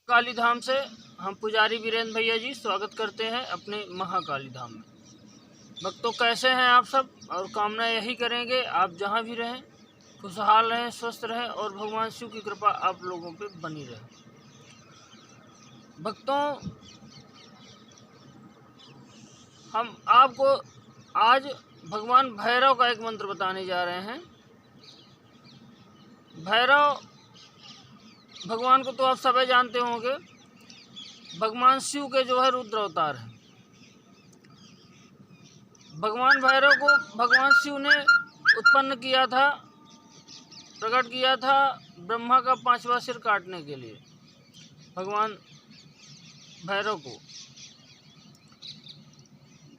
काली धाम से हम पुजारी वीरेंद्र भैया जी स्वागत करते हैं अपने महाकाली धाम में। भक्तों, कैसे हैं आप सब? और कामना यही करेंगे आप जहां भी रहें खुशहाल रहें, स्वस्थ रहें और भगवान शिव की कृपा आप लोगों पे बनी रहे। भक्तों, हम आपको आज भगवान भैरव का एक मंत्र बताने जा रहे हैं। भैरव भगवान को तो आप सभी जानते होंगे, भगवान शिव के जो है रुद्र अवतार है। भगवान भैरव को भगवान शिव ने उत्पन्न किया था, प्रकट किया था ब्रह्मा का 5वां सिर काटने के लिए। भगवान भैरव को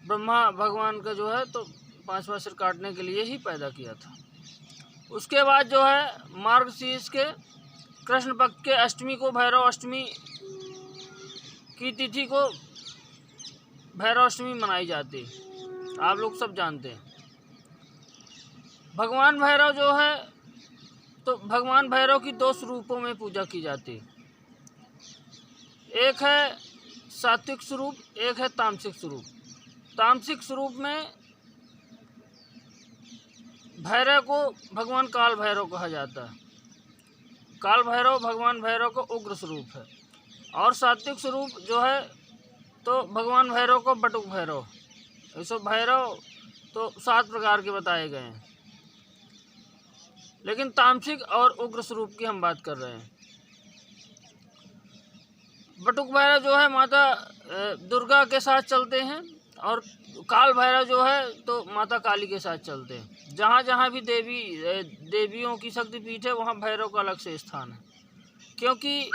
ब्रह्मा भगवान का जो है तो 5वां सिर काटने के लिए ही पैदा किया था। उसके बाद जो है मार्गशीर्ष के कृष्ण पक्ष के अष्टमी को भैरव अष्टमी की तिथि को भैरव अष्टमी मनाई जाती है, आप लोग सब जानते हैं। भगवान भैरव जो है तो भगवान भैरव की 2 स्वरूपों में पूजा की जाती है। एक है सात्विक स्वरूप, एक है तामसिक स्वरूप। तामसिक स्वरूप में भैरव को भगवान काल भैरव कहा जाता है। काल भैरव भगवान भैरव का उग्र स्वरूप है। और सात्विक स्वरूप जो है तो भगवान भैरव को बटुक भैरव। ऐसे भैरव तो 7 प्रकार के बताए गए हैं, लेकिन तामसिक और उग्र स्वरूप की हम बात कर रहे हैं। बटुक भैरव जो है माता दुर्गा के साथ चलते हैं और काल भैरव जो है तो माता काली के साथ चलते हैं। जहाँ जहाँ भी देवियों की शक्तिपीठ है वहाँ भैरव का अलग से स्थान है, क्योंकि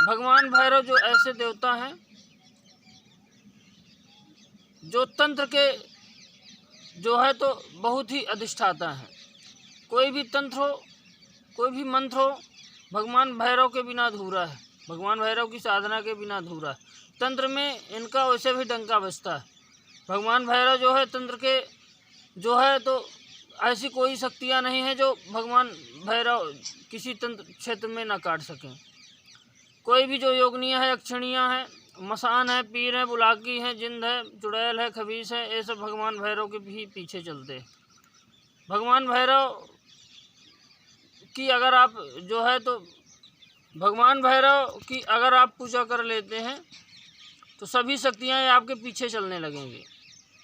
भगवान भैरव जो ऐसे देवता हैं जो तंत्र के जो है तो बहुत ही अधिष्ठाता हैं। कोई भी तंत्र हो, कोई भी मंत्र हो, भगवान भैरव के बिना अधूरा है। भगवान भैरव की साधना के बिना अधूरा है। तंत्र में इनका वैसे भी डंका बजता है। भगवान भैरव जो है तंत्र के जो है तो ऐसी कोई शक्तियाँ नहीं हैं जो भगवान भैरव किसी तंत्र क्षेत्र में ना काट सकें। कोई भी जो योगनियाँ हैं, यक्षिणियाँ हैं, मसान है, पीर है, बुलाकी है, जिंद है, चुड़ैल है, खबीस है, ये सब भगवान भैरव के भी पीछे चलते हैं। भगवान भैरव की अगर आप जो है तो भगवान भैरव की अगर आप पूजा कर लेते हैं तो सभी शक्तियाँ आपके पीछे चलने लगेंगी।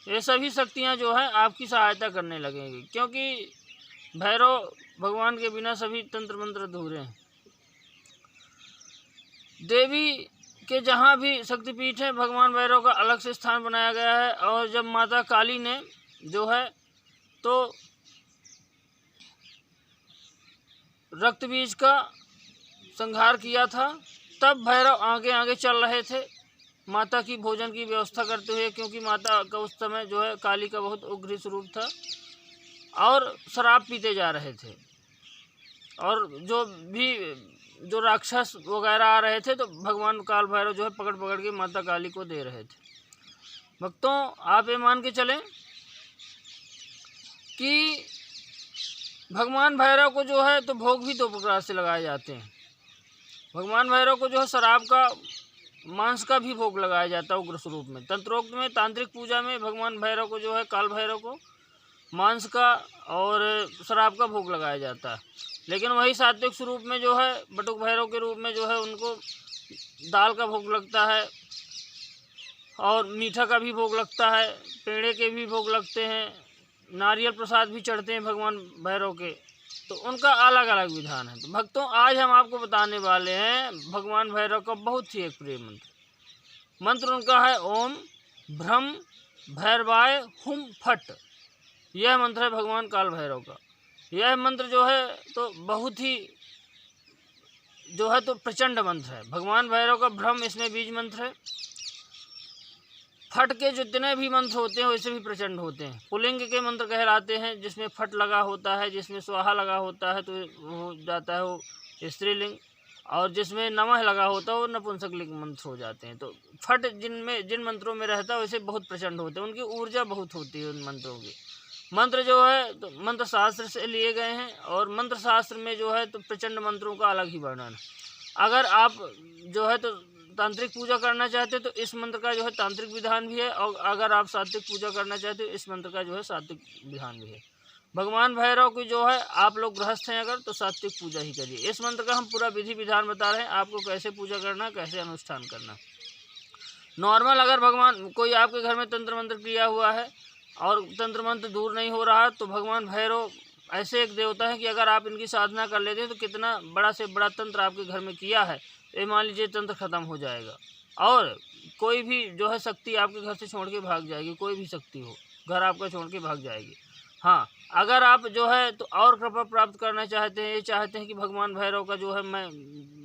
ये सभी शक्तियाँ जो है आपकी सहायता करने लगेंगी, क्योंकि भैरव भगवान के बिना सभी तंत्र मंत्र अधूरे हैं। देवी के जहाँ भी शक्तिपीठ है भगवान भैरव का अलग से स्थान बनाया गया है। और जब माता काली ने जो है तो रक्त बीज का संहार किया था, तब भैरव आगे आगे चल रहे थे माता की भोजन की व्यवस्था करते हुए, क्योंकि माता का उस समय जो है काली का बहुत उग्र स्वरूप था और शराब पीते जा रहे थे। और जो राक्षस वगैरह आ रहे थे तो भगवान काल भैरव जो है पकड़ पकड़ के माता काली को दे रहे थे। भक्तों, आप ये मान के चलें कि भगवान भैरव को जो है तो भोग भी 2 प्रकार से लगाए जाते हैं। भगवान भैरव को जो है शराब का, मांस का भी भोग लगाया जाता है उग्र स्वरूप में। तंत्रोक्त में, तांत्रिक पूजा में भगवान भैरव को जो है काल भैरव को मांस का और शराब का भोग लगाया जाता है। लेकिन वही सात्विक स्वरूप में जो है बटुक भैरव के रूप में जो है उनको दाल का भोग लगता है और मीठा का भी भोग लगता है, पेड़े के भी भोग लगते हैं, नारियल प्रसाद भी चढ़ते हैं भगवान भैरव के। तो उनका अलग अलग विधान है। तो भक्तों, आज हम आपको बताने वाले हैं भगवान भैरव का बहुत ही एक प्रिय मंत्र। मंत्र उनका है ओम भ्रम भैरवाय हुम फट। यह मंत्र है भगवान काल भैरव का। यह मंत्र जो है तो बहुत ही जो है तो प्रचंड मंत्र है। भगवान भैरव का भ्रम इसमें बीज मंत्र है। फट के जितने भी मंत्र होते हैं वैसे भी प्रचंड होते हैं। पुल्लिंग के मंत्र कहलाते हैं, जिसमें फट लगा होता है, जिसमें स्वाहा लगा होता है तो हो जाता है वो स्त्रीलिंग, और जिसमें नमः लगा होता है वो नपुंसकलिंग मंत्र हो जाते हैं। तो फट जिन मंत्रों में रहता है वैसे बहुत प्रचंड होते हैं, उनकी ऊर्जा बहुत होती है उन मंत्रों की। मंत्र जो है तो मंत्र शास्त्र से लिए गए हैं और मंत्र शास्त्र में जो है तो प्रचंड मंत्रों का अलग ही वर्णन है। अगर आप जो है तो तांत्रिक पूजा करना चाहते हो तो इस मंत्र का जो है तांत्रिक विधान भी है, और अगर आप सात्विक पूजा करना चाहते हो इस मंत्र का जो है सात्विक विधान भी है। भगवान भैरव की जो है आप लोग गृहस्थ हैं अगर तो सात्विक पूजा ही करिए। इस मंत्र का हम पूरा विधि विधान बता रहे हैं आपको, कैसे पूजा करना, कैसे अनुष्ठान करना। नॉर्मल अगर भगवान कोई आपके घर में तंत्र मंत्र किया हुआ है और तंत्र मंत्र दूर नहीं हो रहा, तो भगवान भैरव ऐसे एक देवता है कि अगर आप इनकी साधना कर लेते हैं तो कितना बड़ा से बड़ा तंत्र आपके घर में किया है, तो मान लीजिए तंत्र खत्म हो जाएगा और कोई भी जो है शक्ति आपके घर से छोड़ के भाग जाएगी। कोई भी शक्ति हो घर आपका छोड़ के भाग जाएगी। हाँ, अगर आप जो है तो और कृपा प्राप्त करना चाहते हैं, ये चाहते हैं कि भगवान भैरव का जो है मैं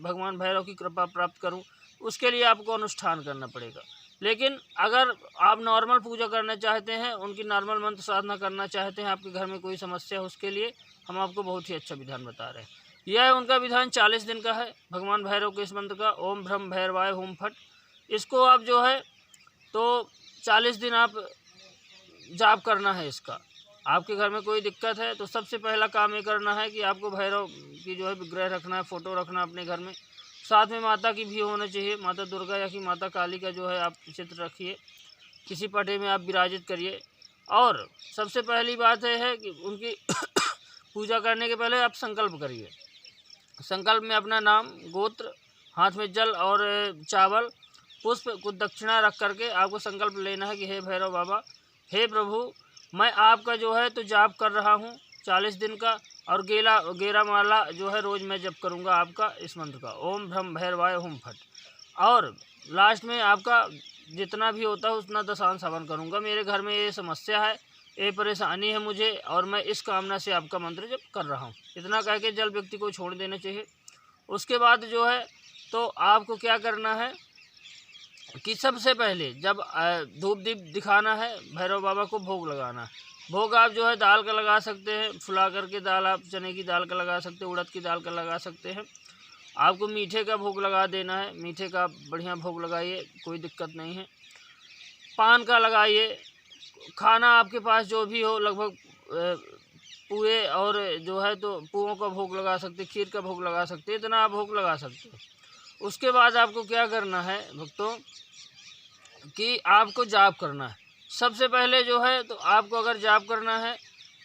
भगवान भैरव की कृपा प्राप्त करूं, उसके लिए आपको अनुष्ठान करना पड़ेगा। लेकिन अगर आप नॉर्मल पूजा करना चाहते हैं, उनकी नॉर्मल मंत्र साधना करना चाहते हैं, आपके घर में कोई समस्या है, उसके लिए हम आपको बहुत ही अच्छा विधान बता रहे हैं। यह उनका विधान 40 दिन का है भगवान भैरव के इस मंत्र का, ओम भ्रम भैरवाय हुम फट। इसको आप जो है तो 40 दिन आप जाप करना है इसका। आपके घर में कोई दिक्कत है तो सबसे पहला काम ये करना है कि आपको भैरव की जो है विग्रह रखना है, फ़ोटो रखना अपने घर में। साथ में माता की भी होना चाहिए, माता दुर्गा या कि माता काली का जो है आप चित्र रखिए, किसी पटे में आप विराजित करिए। और सबसे पहली बात यह है कि उनकी पूजा करने के पहले आप संकल्प करिए। संकल्प में अपना नाम, गोत्र, हाथ में जल और चावल, पुष्प, कुछ दक्षिणा रख करके आपको संकल्प लेना है कि हे भैरव बाबा, हे प्रभु, मैं आपका जो है तो जाप कर रहा हूँ 40 दिन का, और गेरा माला जो है रोज़ मैं जप करूँगा आपका इस मंत्र का, ओम भ्रम भैरवाय हुम फट। और लास्ट में आपका जितना भी होता है उतना दशांश हवन करूँगा। मेरे घर में ये समस्या है, ये परेशानी है मुझे, और मैं इस कामना से आपका मंत्र जप कर रहा हूँ। इतना कह के जल व्यक्ति को छोड़ देना चाहिए। उसके बाद जो है तो आपको क्या करना है कि सबसे पहले जब धूप दीप दिखाना है, भैरव बाबा को भोग लगाना है। भोग आप जो है दाल का लगा सकते हैं, फुला करके दाल, आप चने की दाल का लगा सकते हैं, उड़द की दाल का लगा सकते हैं। आपको मीठे का भोग लगा देना है, मीठे का बढ़िया भोग लगाइए, कोई दिक्कत नहीं है। पान का लगाइए। खाना आपके पास जो भी हो, लगभग पुए और जो है तो पुओं का भोग लगा सकते, खीर का भोग लगा सकते, इतना आप भोग लगा सकते हैं। उसके बाद आपको क्या करना है भक्तों कि आपको जाप करना है। सबसे पहले जो है तो आपको अगर जाप करना है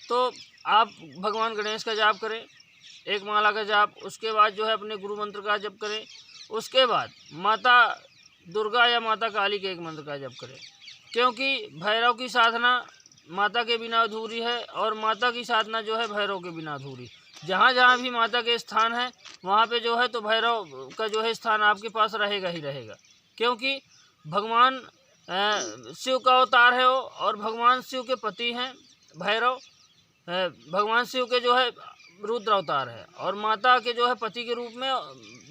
तो आप भगवान गणेश का जाप करें, एक माला का जाप। उसके बाद जो है अपने गुरु मंत्र का जप करें। उसके बाद माता दुर्गा या माता काली के एक मंत्र का जप करें, क्योंकि भैरव की साधना माता के बिना अधूरी है और माता की साधना जो है भैरव के बिना अधूरी। जहाँ जहाँ भी माता के स्थान है वहाँ पे जो है तो भैरव का जो है स्थान आपके पास रहेगा ही रहेगा, क्योंकि भगवान शिव का अवतार है वो, और भगवान शिव के पति हैं भैरव। भगवान शिव के जो है रुद्र अवतार है, और माता के जो है पति के रूप में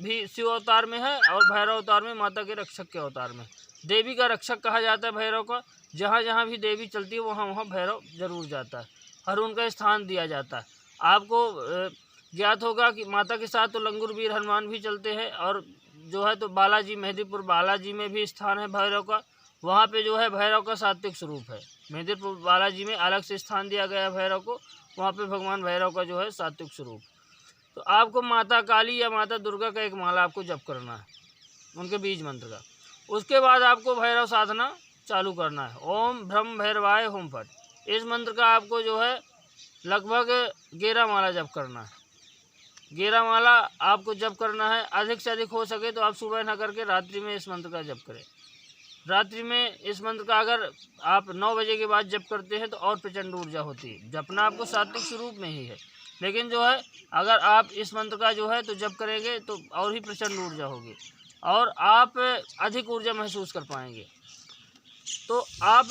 भी शिव अवतार में है, और भैरव अवतार में माता के रक्षक के अवतार में। देवी का रक्षक कहा जाता है भैरव का। जहाँ जहाँ भी देवी चलती है वहाँ वहाँ भैरव जरूर जाता है और उनका स्थान दिया जाता है। आपको ज्ञात होगा कि माता के साथ तो लंगूर वीर हनुमान भी चलते हैं, और जो है तो बालाजी, मेहंदीपुर बालाजी में भी स्थान है भैरव का। वहाँ पे जो है भैरव का सात्विक स्वरूप है। मेहंदीपुर बालाजी में अलग से स्थान दिया गया है भैरव को, वहाँ पे भगवान भैरव का जो है सात्विक स्वरूप। तो आपको माता काली या माता दुर्गा का एक माला आपको जप करना है, उनके बीज मंत्र का। उसके बाद आपको भैरव साधना चालू करना है, ओम भ्रम भैरवाय हुम फट। इस मंत्र का आपको जो है लगभग 11 माला जप करना है। 11 माला आपको जप करना है। अधिक से अधिक हो सके तो आप सुबह ना करके रात्रि में इस मंत्र का जप करें। रात्रि में इस मंत्र का अगर आप 9 बजे के बाद जप करते हैं तो और प्रचंड ऊर्जा होती है। जपना आपको सात्विक स्वरूप में ही है, लेकिन जो है अगर आप इस मंत्र का जो है तो जप करेंगे तो और ही प्रचंड ऊर्जा होगी और आप अधिक ऊर्जा महसूस कर पाएंगे। तो आप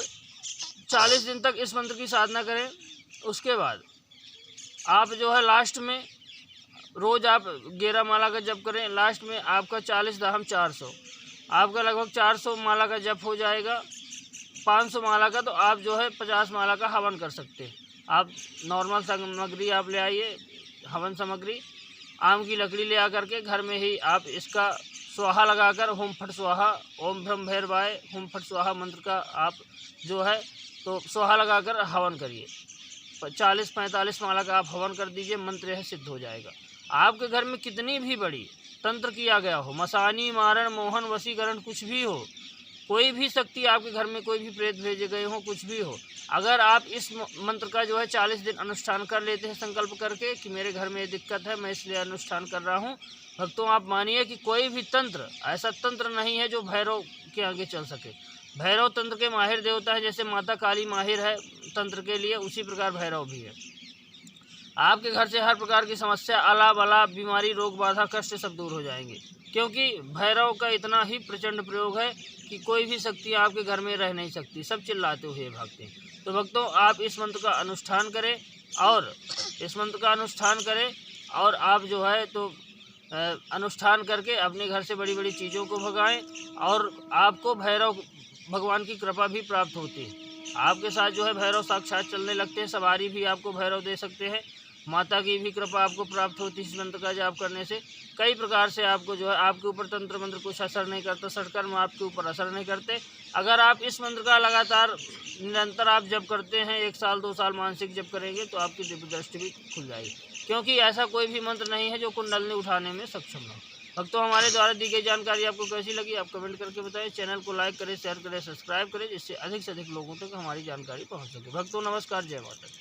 40 दिन तक इस मंत्र की साधना करें। उसके बाद आप जो है लास्ट में रोज़ आप 11 माला का जप करें। लास्ट में आपका 40 दाहम 400, आपका लगभग 400 माला का जप हो जाएगा। 500 माला का तो आप जो है 50 माला का हवन कर सकते हैं। आप नॉर्मल सामग्री आप ले आइए, हवन सामग्री, आम की लकड़ी ले आकर के घर में ही आप इसका स्वाहा लगाकर हुम फट स्वाहा, ओम भ्रम भैरवाय हुम फट स्वाहा मंत्र का आप जो है तो स्वाहा लगाकर हवन करिए। 40-45 माला का आप हवन कर दीजिए, मंत्र यह सिद्ध हो जाएगा। आपके घर में कितनी भी बड़ी तंत्र किया गया हो, मसानी, मारण, मोहन, वशीकरण, कुछ भी हो, कोई भी शक्ति आपके घर में, कोई भी प्रेत भेजे गए हो, कुछ भी हो, अगर आप इस मंत्र का जो है 40 दिन अनुष्ठान कर लेते हैं संकल्प करके कि मेरे घर में ये दिक्कत है, मैं इसलिए अनुष्ठान कर रहा हूँ, भक्तों आप मानिए कि कोई भी तंत्र, ऐसा तंत्र नहीं है जो भैरव के आगे चल सके। भैरव तंत्र के माहिर देवता है, जैसे माता काली माहिर है तंत्र के लिए, उसी प्रकार भैरव भी है। आपके घर से हर प्रकार की समस्या, अलाप अलाप, बीमारी, रोग बाधा, कष्ट सब दूर हो जाएंगे, क्योंकि भैरव का इतना ही प्रचंड प्रयोग है कि कोई भी शक्ति आपके घर में रह नहीं सकती, सब चिल्लाते हुए भागते हैं। तो भक्तों आप इस मंत्र का अनुष्ठान करें, और इस मंत्र का अनुष्ठान करें, और आप जो है तो अनुष्ठान करके अपने घर से बड़ी बड़ी चीज़ों को भगाएं, और आपको भैरव भगवान की कृपा भी प्राप्त होती है। आपके साथ जो है भैरव साक्षात चलने लगते हैं, सवारी भी आपको भैरव दे सकते हैं, माता की भी कृपा आपको प्राप्त होती है। इस मंत्र का जाप करने से कई प्रकार से आपको जो है, आपके ऊपर तंत्र मंत्र कुछ असर नहीं करता, षटकर्म आपके ऊपर असर नहीं करते। अगर आप इस मंत्र का लगातार निरंतर आप जप करते हैं, 1 साल 2 साल मानसिक जप करेंगे, तो आपकी दिव्य दृष्टि भी खुल जाएगी, क्योंकि ऐसा कोई भी मंत्र नहीं है जो कुंडलनी उठाने में सक्षम हो। भक्तों हमारे द्वारा दी गई जानकारी आपको कैसी लगी, आप कमेंट करके बताएं। चैनल को लाइक करें, शेयर करें, सब्सक्राइब करें, जिससे अधिक से अधिक लोगों तक हमारी जानकारी पहुंच सके। भक्तों नमस्कार, जय माता दी।